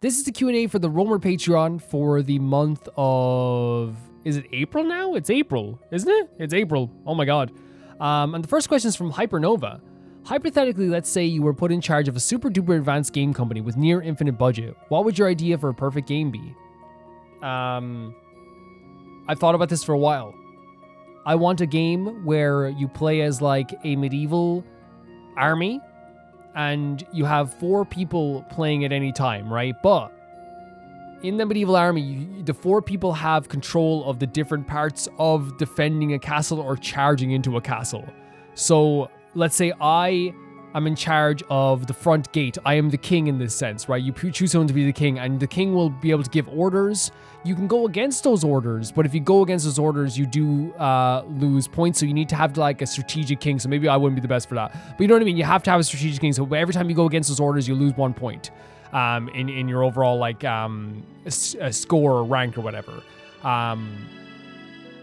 This is the Q&A for the Roamer Patreon for the month of... Is it April now? It's April, isn't it? It's April. Oh my god. And the first question is from Hypernova. Hypothetically, let's say you were put in charge of a super duper advanced game company with near infinite budget. What would your idea for a perfect game be? I've thought about this for a while. I want a game where you play as like a medieval army and you have 4 people playing at any time, right? But in the medieval army, the 4 people have control of the different parts of defending a castle or charging into a castle. So let's say I am in charge of the front gate. I am the king in this sense, right? You choose someone to be the king, and the king will be able to give orders. You can go against those orders, but if you go against those orders, you do lose points. So you need to have like a strategic king. So maybe I wouldn't be the best for that. But you know what I mean? You have to have a strategic king. So every time you go against those orders, you lose 1 point in your overall like score or rank or whatever.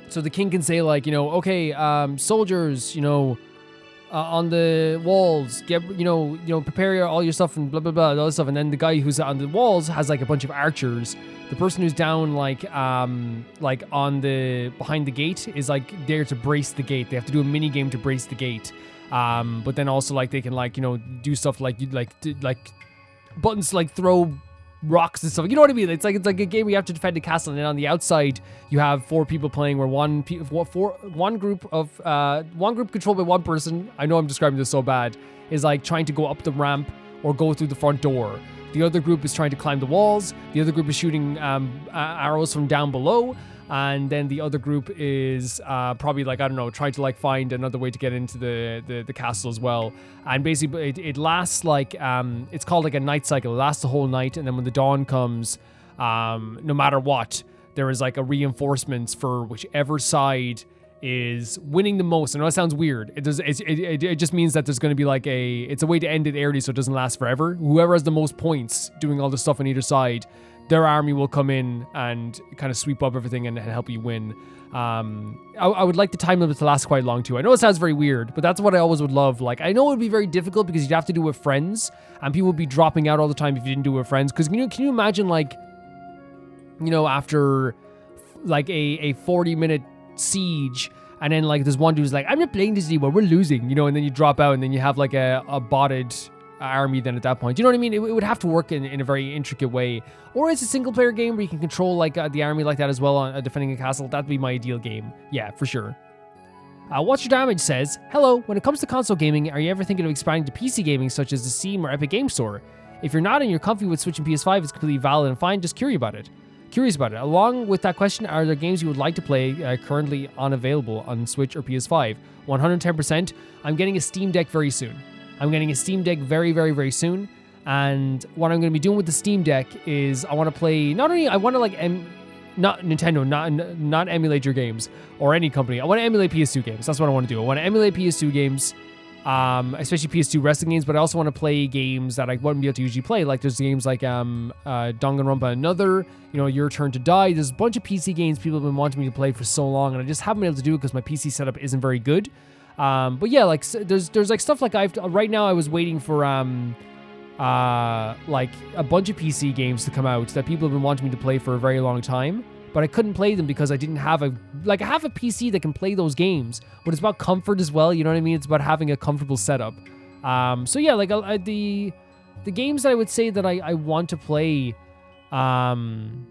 So the king can say like, okay, soldiers, on the walls, get prepare all your stuff and blah blah blah, all this stuff, and then the guy who's on the walls has like a bunch of archers. The person who's down like on the behind the gate is like there to brace the gate. They have to do a mini game to brace the gate. But then also like they can like do stuff like buttons to like throw rocks and stuff. You know what I mean? It's like a game where you have to defend the castle, and then on the outside you have 4 people playing, where one group controlled by one person. I know I'm describing this so bad. Is like trying to go up the ramp or go through the front door. The other group is trying to climb the walls. The other group is shooting arrows from down below. And then the other group is probably like, I don't know, trying to like find another way to get into the castle as well. And basically it lasts like, it's called like a night cycle. It lasts the whole night. And then when the dawn comes, no matter what, there is like a reinforcements for whichever side is winning the most. I know it sounds weird. It just means that there's going to be like it's a way to end it early so it doesn't last forever. Whoever has the most points doing all the stuff on either side, their army will come in and kind of sweep up everything and help you win. I would like the time limit to last quite long too. I know it sounds very weird, but that's what I always would love. Like, I know it would be very difficult because you'd have to do it with friends, and people would be dropping out all the time if you didn't do it with friends. Because can you imagine like, after like a 40-minute siege, and then like there's one dude's like, I'm not playing this anymore, we're losing, and then you drop out, and then you have like a botted army then at that point. You know what I mean? It would have to work in a very intricate way. Or it's a single player game where you can control like the army like that as well on defending a castle. That'd be my ideal game. Yeah, for sure. What's Your Damage says, hello, when it comes to console gaming, are you ever thinking of expanding to PC gaming such as the Steam or Epic Game Store? If you're not and you're comfy with Switch and PS5, it's completely valid and fine, just curious about it. Along with that question, are there games you would like to play currently unavailable on Switch or PS5? 110%. I'm getting a Steam Deck very soon. Very, very, very soon. And what I'm going to be doing with the Steam Deck is I want to play, not Nintendo, not emulate your games or any company. I want to emulate PS2 games. That's what I want to do. I want to emulate PS2 games, especially PS2 wrestling games, but I also want to play games that I wouldn't be able to usually play. Like there's games like Danganronpa Another, Your Turn to Die. There's a bunch of PC games people have been wanting me to play for so long, and I just haven't been able to do it because my PC setup isn't very good. But yeah, like there's like stuff like right now I was waiting for like a bunch of PC games to come out that people have been wanting me to play for a very long time, but I couldn't play them because I didn't have I have a PC that can play those games, but it's about comfort as well. You know what I mean? It's about having a comfortable setup. So yeah, like the games that I would say that I want to play on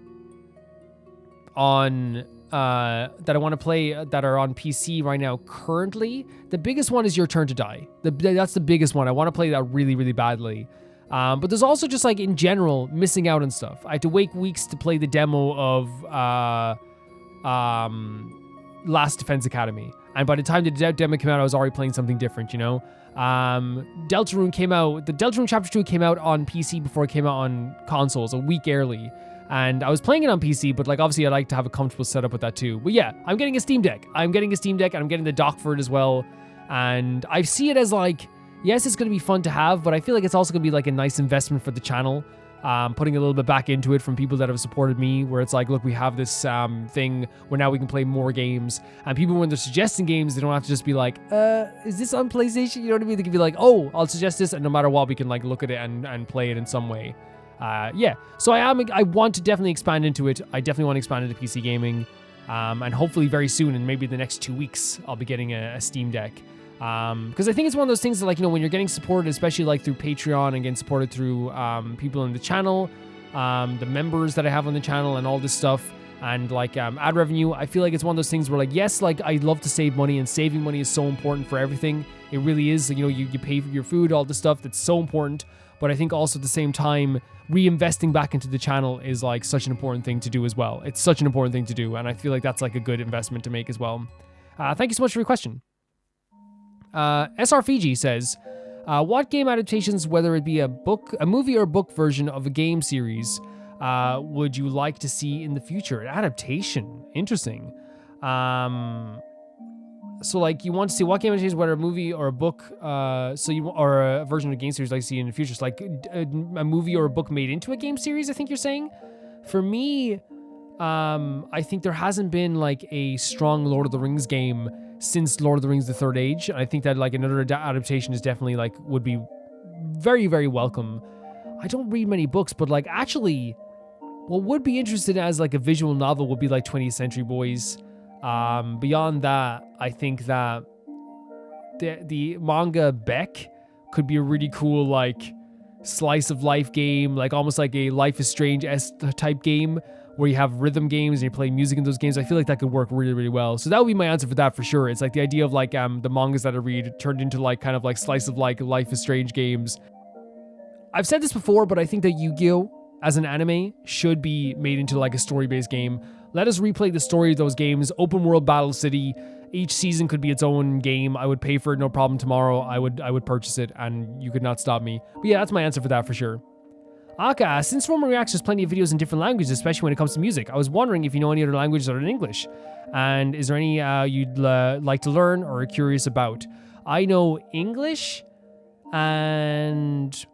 that I want to play that are on PC right now currently, the biggest one is Your Turn to Die. That's the biggest one. I want to play that really, really badly. But there's also just like in general missing out on stuff. I had to wait weeks to play the demo of Last Defense Academy, and by the time the demo came out, I was already playing something different. Deltarune came out. The Deltarune Chapter 2 came out on PC before it came out on consoles a week early. And I was playing it on PC, but like obviously I like to have a comfortable setup with that too. But yeah, I'm getting a Steam Deck. And I'm getting the dock for it as well. And I see it as like, yes, it's going to be fun to have, but I feel like it's also going to be like a nice investment for the channel. Putting a little bit back into it from people that have supported me, where it's like, look, we have this thing where now we can play more games. And people, when they're suggesting games, they don't have to just be like, is this on PlayStation? You know what I mean? They can be like, oh, I'll suggest this, and no matter what, we can like look at it and play it in some way. Yeah, so I want to definitely expand into it. I definitely want to expand into PC gaming, and hopefully very soon, in maybe the next 2 weeks, I'll be getting a Steam Deck. Because I think it's one of those things that, like, when you're getting supported, especially like through Patreon and getting supported through people in the channel, the members that I have on the channel and all this stuff, and like ad revenue, I feel like it's one of those things where, like, yes, like, I love to save money, and saving money is so important for everything. It really is. You pay for your food, all this stuff, that's so important. But I think also at the same time, reinvesting back into the channel is like such an important thing to do as well. It's such an important thing to do, and I feel like that's like a good investment to make as well. Thank you so much for your question. SR Fiji says, what game adaptations, whether it be a movie or book version of a game series, would you like to see in the future? An adaptation. Interesting. So, like, you want to see what game adaptations, whether a movie or a book, or a version of a game series like to see in the future. So, like, a movie or a book made into a game series, I think you're saying? For me, I think there hasn't been, like, a strong Lord of the Rings game since Lord of the Rings: The Third Age. I think that, like, another adaptation is definitely, like, would be very, very welcome. I don't read many books, but, like, actually, what would be interesting as, like, a visual novel would be, like, 20th Century Boys. Beyond that, I think that the manga Beck could be a really cool, like, slice of life game, like almost like a Life is Strange-esque type game where you have rhythm games and you play music in those games. I feel like that could work really, really well. So that would be my answer for that for sure. It's like the idea of, like, the mangas that I read turned into, like, kind of like slice of, like, Life is Strange games. I've said this before, but I think that Yu-Gi-Oh! As an anime should be made into, like, a story-based game. Let us replay the story of those games. Open world Battle City. Each season could be its own game. I would pay for it, no problem. Tomorrow, I would purchase it, and you could not stop me. But yeah, that's my answer for that for sure. Aka, since Roman Reacts has plenty of videos in different languages, especially when it comes to music, I was wondering if you know any other languages other than English, and is there any you'd like to learn or are curious about? I know English and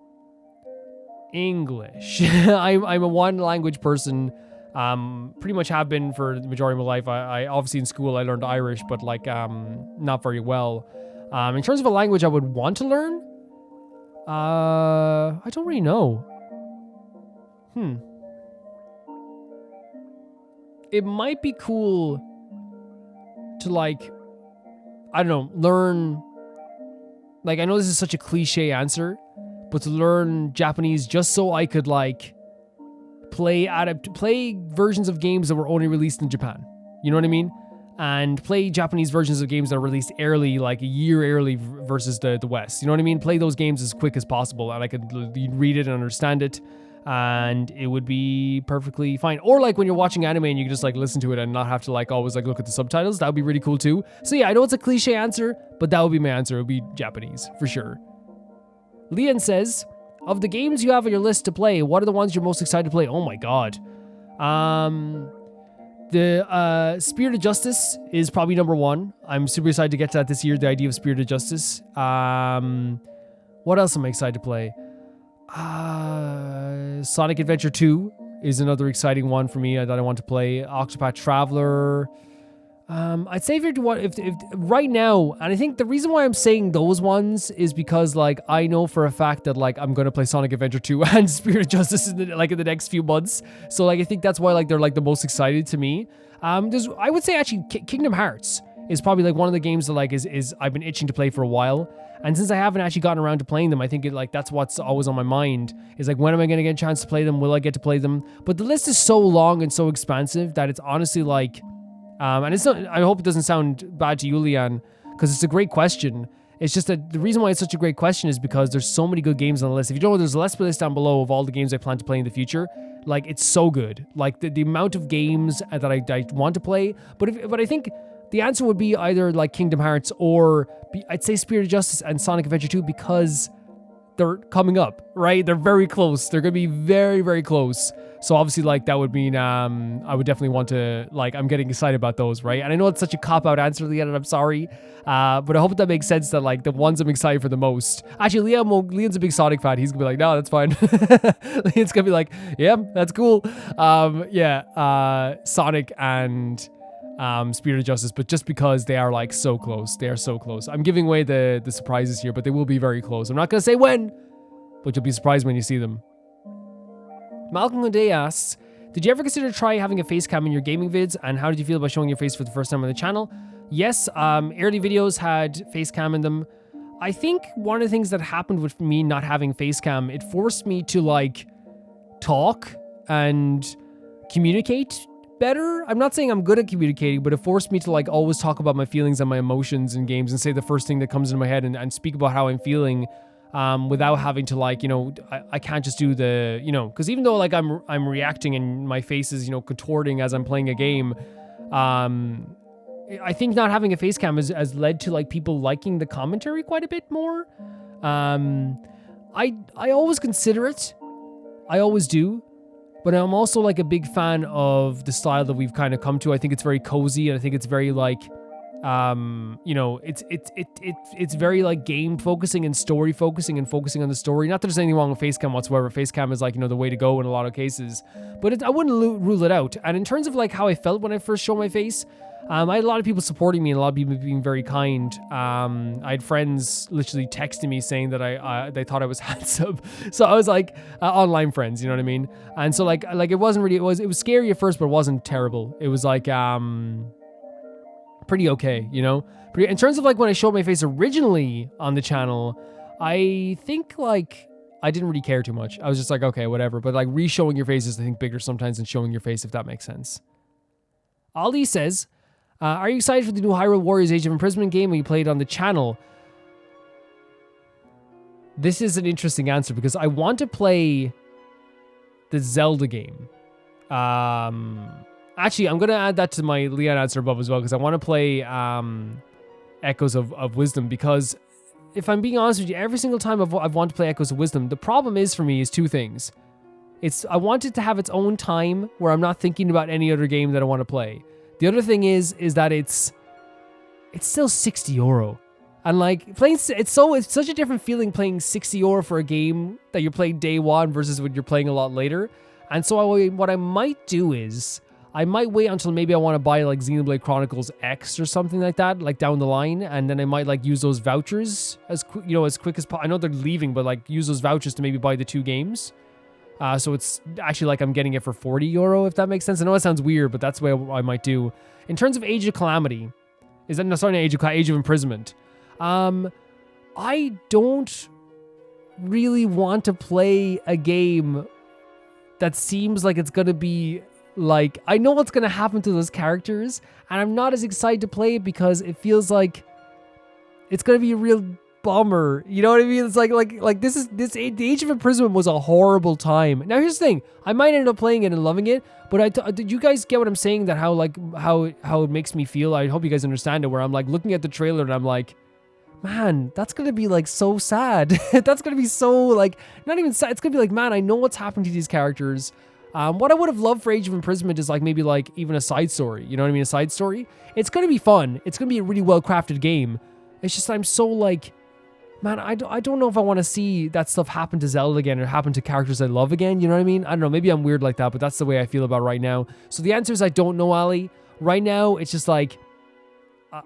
English. I'm a one language person. Pretty much have been for the majority of my life. I obviously in school I learned Irish, but like not very well. In terms of a language I would want to learn, I don't really know. It might be cool to, like, I don't know, learn, like, I know this is such a cliche answer, but to learn Japanese just so I could, like, play versions of games that were only released in Japan. You know what I mean? And play Japanese versions of games that are released early, like a year early versus the West. You know what I mean? Play those games as quick as possible, and I could read it and understand it, and it would be perfectly fine. Or like when you're watching anime and you can just like listen to it and not have to like always like look at the subtitles. That would be really cool too. So yeah, I know it's a cliche answer, but that would be my answer. It would be Japanese for sure. Leon says, of the games you have on your list to play, what are the ones you're most excited to play? Oh my god. The Spirit of Justice is probably number one. I'm super excited to get to that this year, the idea of Spirit of Justice. What else am I excited to play? Sonic Adventure 2 is another exciting one for me that I want to play. Octopath Traveler. I'd say if right now, and I think the reason why I'm saying those ones is because like I know for a fact that like I'm gonna play Sonic Adventure 2 and Spirit of Justice in the next few months. So like I think that's why like they're like the most excited to me. I would say actually Kingdom Hearts is probably like one of the games that like is I've been itching to play for a while. And since I haven't actually gotten around to playing them, I think that's what's always on my mind is like, when am I going to get a chance to play them? Will I get to play them? But the list is so long and so expansive that it's honestly like, and it's not, I hope it doesn't sound bad to you, Leon, because it's a great question. It's just that the reason why it's such a great question is because there's so many good games on the list. If you don't know, there's a Let's Play list down below of all the games I plan to play in the future. Like, it's so good. Like, the amount of games that I want to play. But I think the answer would be either like Kingdom Hearts or I'd say Spirit of Justice and Sonic Adventure 2 because they're coming up, right? They're very close. They're going to be very, very close. So obviously like that would mean I would definitely want to, like, I'm getting excited about those, right? And I know it's such a cop-out answer, Leon, and I'm sorry. But I hope that makes sense that like the ones I'm excited for the most. Actually, Leon's a big Sonic fan. He's going to be like, no, that's fine. Leon's going to be like, yeah, that's cool. Sonic and Spirit of Justice, but just because they are like so close. They are so close. I'm giving away the surprises here, but they will be very close. I'm not going to say when, but you'll be surprised when you see them. Malcolm Day asks, did you ever consider try having a face cam in your gaming vids, and how did you feel about showing your face for the first time on the channel? Yes, early videos had face cam in them. I think one of the things that happened with me not having face cam, it forced me to like talk and communicate better. I'm not saying I'm good at communicating, but it forced me to like always talk about my feelings and my emotions in games and say the first thing that comes into my head and speak about how I'm feeling. Without having to like, I can't just do the, because even though like I'm reacting and my face is, contorting as I'm playing a game, I think not having a face cam has led to like people liking the commentary quite a bit more. I always consider it. I always do. But I'm also like a big fan of the style that we've kind of come to. I think it's very cozy, and I think it's very like, it's very like game focusing and story focusing and focusing on the story. Not that there's anything wrong with facecam whatsoever. Facecam is like, the way to go in a lot of cases, but I wouldn't rule it out. And in terms of like how I felt when I first showed my face, I had a lot of people supporting me and a lot of people being very kind. I had friends literally texting me saying that they thought I was handsome. So I was like, online friends, you know what I mean? And so like it wasn't really, it was scary at first, but it wasn't terrible. It was like, pretty okay, in terms of like when I showed my face originally on the channel, I think like I didn't really care too much. I was just like, okay, whatever. But like re-showing your face is, I think, bigger sometimes than showing your face, if that makes sense. Ali says, are you excited for the new Hyrule Warriors Age of Imprisonment game you played on the channel? This is an interesting answer because I want to play the Zelda game. Actually, I'm going to add that to my Leon answer above as well, because I want to play Echoes of Wisdom, because if I'm being honest with you, every single time I've wanted to play Echoes of Wisdom, the problem is for me is two things. I want it to have its own time where I'm not thinking about any other game that I want to play. The other thing is that it's still €60. And like playing, it's such a different feeling playing €60 for a game that you're playing day one versus when you're playing a lot later. And so what I might do is I might wait until maybe I want to buy like Xenoblade Chronicles X or something like that, like down the line, and then I might like use those vouchers as quick as possible. I know they're leaving, but like use those vouchers to maybe buy the two games. So it's actually like I'm getting it for €40, if that makes sense. I know it sounds weird, but that's the way I might do. In terms of Age of Calamity, Age of Imprisonment. I don't really want to play a game that seems like it's gonna be like, I know what's gonna happen to those characters, and I'm not as excited to play it because it feels like it's gonna be a real bummer. You know what I mean? It's like the Age of Imprisonment was a horrible time. Now here's the thing: I might end up playing it and loving it, but did you guys get what I'm saying? That how it makes me feel? I hope you guys understand it. Where I'm like looking at the trailer and I'm like, man, that's gonna be like so sad. That's gonna be so like not even sad. It's gonna be like, man, I know what's happened to these characters. What I would have loved for Age of Imprisonment is like maybe like even a side story. You know what I mean? A side story. It's gonna be fun. It's gonna be a really well crafted game. It's just I'm so like, man, I don't know if I want to see that stuff happen to Zelda again or happen to characters I love again. You know what I mean? I don't know. Maybe I'm weird like that, but that's the way I feel about it right now. So the answer is I don't know, Ali. Right now, it's just like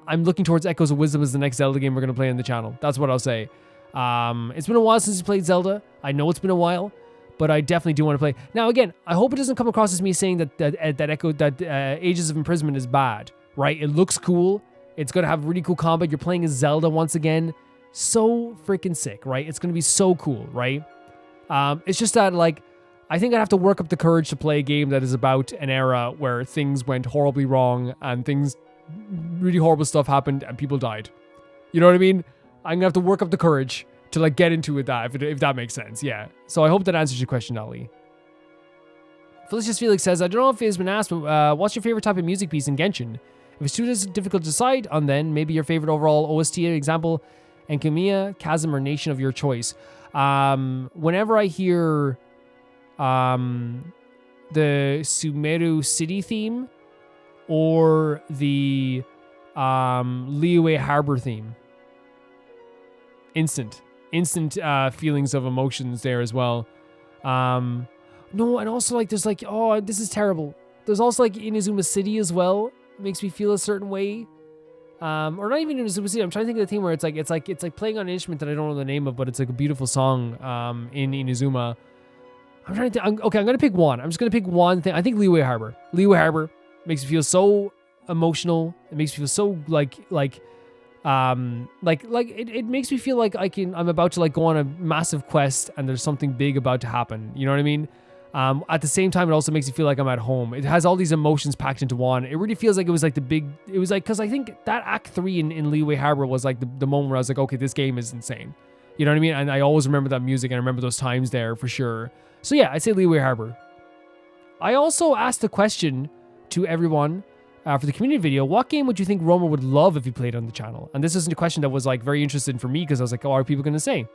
I'm looking towards Echoes of Wisdom as the next Zelda game we're going to play on the channel. That's what I'll say. It's been a while since we played Zelda. I know it's been a while, but I definitely do want to play. Now, again, I hope it doesn't come across as me saying that Ages of Imprisonment is bad, right? It looks cool. It's going to have really cool combat. You're playing as Zelda once again. So freaking sick, right? It's going to be so cool, right? It's just that, like, I think I'd have to work up the courage to play a game that is about an era where things went horribly wrong and really horrible stuff happened and people died. You know what I mean? I'm going to have to work up the courage to, like, get into it, if that makes sense, yeah. So I hope that answers your question, Ali. Felicius Felix says, I don't know if it's been asked, but what's your favorite type of music piece in Genshin? If it's too difficult to decide on, then maybe your favorite overall OST, example, Enkamiya, Chasm, or Nation of your choice. Whenever I hear the Sumeru City theme or the Liyue Harbor theme, instant feelings of emotions there as well. No, and also like there's like, oh, this is terrible. There's also like Inazuma City as well. It makes me feel a certain way. Or not even Inazuma City. I'm trying to think of the theme where it's like playing on an instrument that I don't know the name of, but it's like a beautiful song in Inazuma. I'm trying to think. Okay, I'm going to pick one. I'm just going to pick one thing. I think Leeway Harbor. Leeway Harbor makes me feel so emotional. It makes me feel so it makes me feel like I'm about to like go on a massive quest and there's something big about to happen. You know what I mean? At the same time, it also makes me feel like I'm at home. It has all these emotions packed into one. It really feels like it was like because I think that Act 3 in Leeway Harbor was like the moment where I was like, okay, this game is insane. You know what I mean? And I always remember that music and I remember those times there for sure. So yeah, I'd say Leeway Harbor. I also asked a question to everyone for the community video. What game would you think Romer would love if he played on the channel? And this isn't a question that was like very interesting for me because I was like, oh, what are people going to say?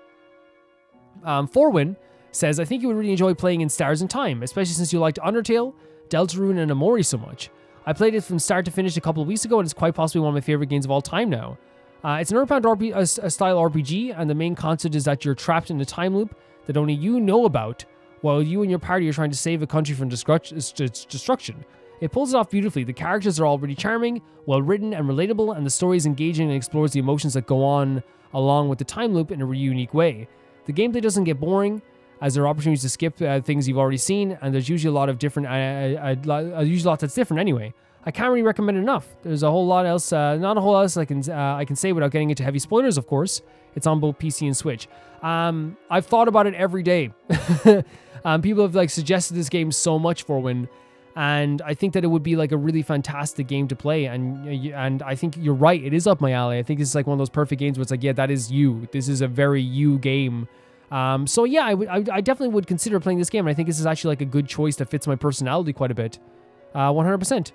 Forwin says, I think you would really enjoy playing in Stars in Time, especially since you liked Undertale, Deltarune, and Amori so much. I played it from start to finish a couple of weeks ago, and it's quite possibly one of my favorite games of all time now. It's an Earthbound style RPG, and the main concept is that you're trapped in a time loop that only you know about, while you and your party are trying to save a country from destruction. It pulls it off beautifully. The characters are all really charming, well written, and relatable, and the story is engaging and explores the emotions that go on along with the time loop in a really unique way. The gameplay doesn't get boring, as there are opportunities to skip things you've already seen, and there's usually a lot of different, usually a lot that's different anyway. I can't really recommend it enough. There's a whole lot else, not a whole lot else I can say without getting into heavy spoilers, of course. It's on both PC and Switch. I've thought about it every day. People have like suggested this game so much for when, and I think that it would be like a really fantastic game to play. And I think you're right, it is up my alley. I think it's like one of those perfect games where it's like, yeah, that is you. This is a very you game. So yeah, I definitely would consider playing this game. And I think this is actually like a good choice that fits my personality quite a bit. 100%.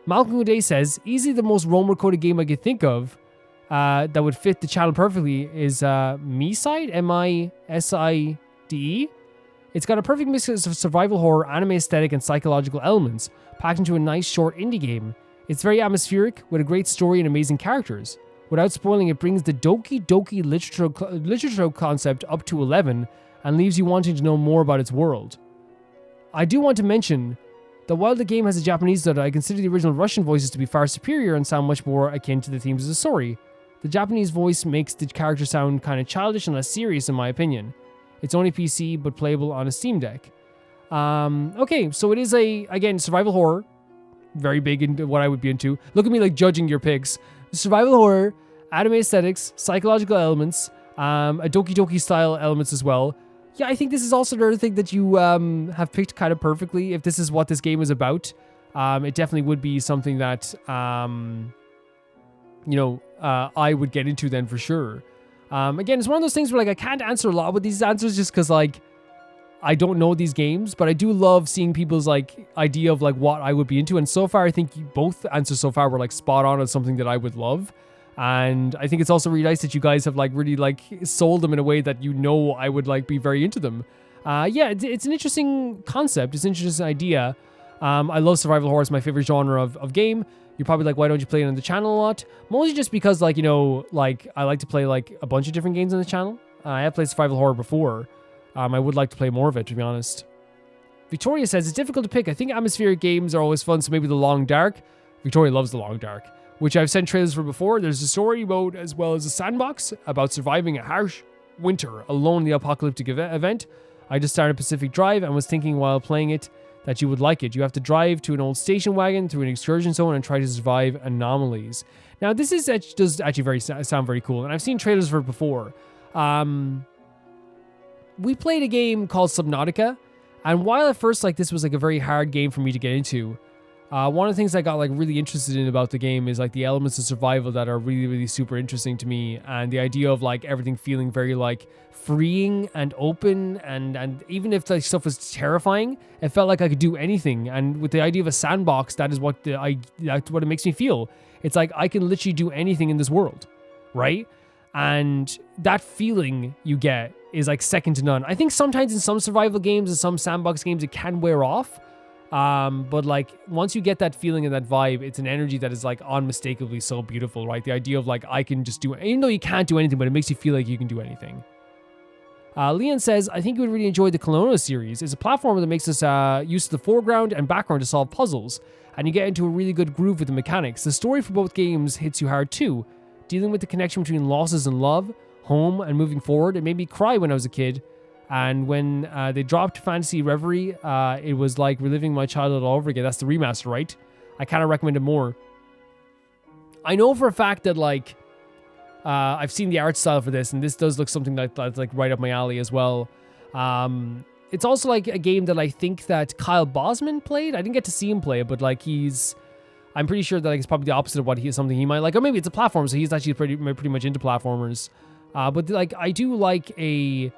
Malcolm Uday says, easily the most Romer-coded game I could think of that would fit the channel perfectly is Miside, M-I-S-I-D-E. It's got a perfect mix of survival horror, anime aesthetic, and psychological elements, packed into a nice short indie game. It's very atmospheric, with a great story and amazing characters. Without spoiling, it brings the Doki Doki literature concept up to 11, and leaves you wanting to know more about its world. I do want to mention that while the game has a Japanese dub, I consider the original Russian voices to be far superior and sound much more akin to the themes of the story. The Japanese voice makes the character sound kind of childish and less serious in my opinion. It's only PC, but playable on a Steam Deck. Okay, so it is again, survival horror. Very big into what I would be into. Look at me like judging your picks. Survival horror, anime aesthetics, psychological elements, a Doki Doki style elements as well. Yeah, I think this is also another thing that you have picked kind of perfectly. If this is what this game is about, it definitely would be something that, I would get into then for sure. Again, it's one of those things where like I can't answer a lot with these answers just because like I don't know these games, but I do love seeing people's like idea of like what I would be into. And so far, I think both answers so far were like spot on as something that I would love. And I think it's also really nice that you guys have like really like sold them in a way that you know I would like be very into them. Yeah, it's an interesting concept. It's an interesting idea. I love survival horror. It's my favorite genre of game. You're probably like, why don't you play it on the channel a lot? Mostly just because like, like I like to play like a bunch of different games on the channel. I have played survival horror before. I would like to play more of it, to be honest. Victoria says, it's difficult to pick. I think atmospheric games are always fun, so maybe The Long Dark. Victoria loves The Long Dark, which I've sent trailers for before. There's a story mode as well as a sandbox about surviving a harsh winter alone in the apocalyptic event. I just started Pacific Drive and was thinking while playing it that you would like it. You have to drive to an old station wagon through an excursion zone and try to survive anomalies. Now, this does actually sound very cool, and I've seen trailers for it before. We played a game called Subnautica, and while at first like this was like a very hard game for me to get into, one of the things I got like really interested in about the game is like the elements of survival that are really, really super interesting to me, and the idea of like everything feeling very like freeing and open, and even if like stuff was terrifying, it felt like I could do anything. And with the idea of a sandbox, that is what that's what it makes me feel. It's like I can literally do anything in this world, right? And that feeling you get is like second to none. I think sometimes in some survival games and some sandbox games it can wear off. But like once you get that feeling and that vibe, it's an energy that is like unmistakably so beautiful, right? The idea of like I can just do it, even though you can't do anything, but it makes you feel like you can do anything. Leon says, I think you would really enjoy the Colonna series. It's a platformer that makes us use the foreground and background to solve puzzles, and you get into a really good groove with the mechanics. The story for both games hits you hard too. Dealing with the connection between losses and love, home, and moving forward. It made me cry when I was a kid. And when they dropped Fantasy Reverie, it was like reliving my childhood all over again. That's the remaster, right? I kind of recommend it more. I know for a fact that like I've seen the art style for this, and this does look something that's like right up my alley as well. It's also like a game that I think that Kyle Bosman played. I didn't get to see him play it, but like I'm pretty sure that like, it's probably the opposite of what something he might like. Or maybe it's a platform, so he's actually pretty much into platformers. But like I do like a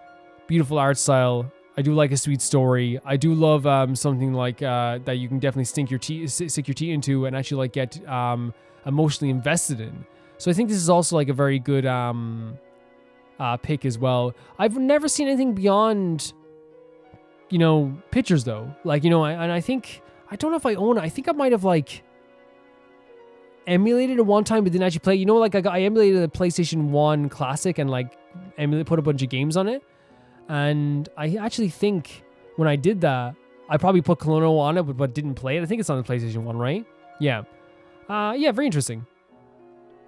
beautiful art style. I do like a sweet story. I do love something like that you can definitely stick your teeth into and actually like get emotionally invested in. So I think this is also like a very good pick as well. I've never seen anything beyond, pictures though. Like, I think, I don't know if I own it. I think I might have like emulated it one time but didn't actually play. Like I emulated the PlayStation 1 Classic and like put a bunch of games on it. And I actually think when I did that, I probably put Colonial on it but didn't play it. I think it's on the PlayStation 1, right? Yeah. Very interesting.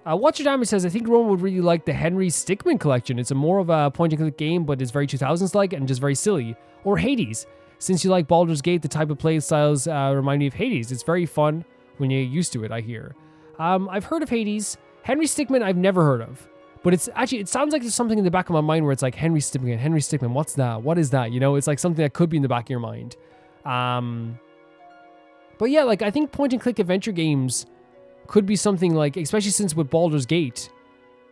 Watch Your Damage says, I think Roman would really like the Henry Stickmin collection. It's a more of a point-and-click game, but it's very 2000s-like and just very silly. Or Hades. Since you like Baldur's Gate, the type of play styles remind me of Hades. It's very fun when you're used to it, I hear. I've heard of Hades. Henry Stickmin, I've never heard of. But it sounds like there's something in the back of my mind where it's like, Henry Stickmin, what's that? What is that? It's like something that could be in the back of your mind. But yeah, like I think point-and-click adventure games could be something like, especially since with Baldur's Gate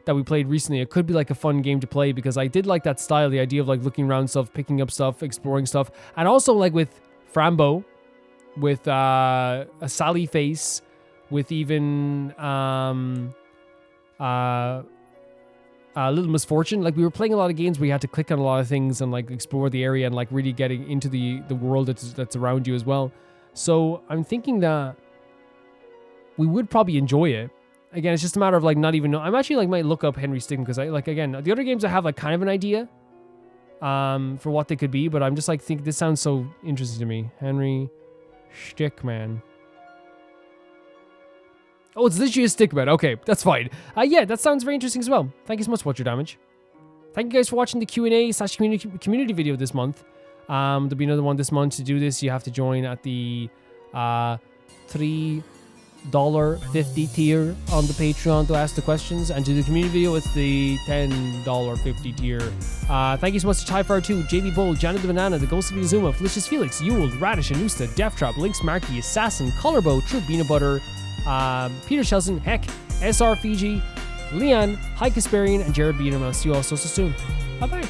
that we played recently, it could be like a fun game to play because I did like that style, the idea of like looking around stuff, picking up stuff, exploring stuff. And also like with Frambo, with a Sally Face, with even Little Misfortune. Like we were playing a lot of games where you had to click on a lot of things and like explore the area and like really getting into the world that's around you as well. So I'm thinking that we would probably enjoy it. Again, it's just a matter of like not even know. I'm actually like might look up Henry Stickmin because I like, again, the other games I have like kind of an idea for what they could be, but I'm just like think this sounds so interesting to me. Henry Stickmin. Oh, it's literally a Stickmin. Okay, that's fine. Yeah, that sounds very interesting as well. Thank you so much, Watch Your Damage. Thank you guys for watching the Q&A/community video this month. There'll be another one this month. To do this, you have to join at the $3.50 tier on the Patreon to ask the questions, and to the community video, it's the $10.50 tier. Thank you so much to Tyfire2, JB Bull, Janet the Banana, the Ghost of Izuma, Felicious Felix, Yule, Radish, Anusta, Deathtrap, Lynx Markey, Assassin, Colorbow, True Peanut Butter, Peter Shelton, Heck, SR Fiji, Leon, High Casparian, and Jared Beatum. I'll see you all so soon. Bye bye.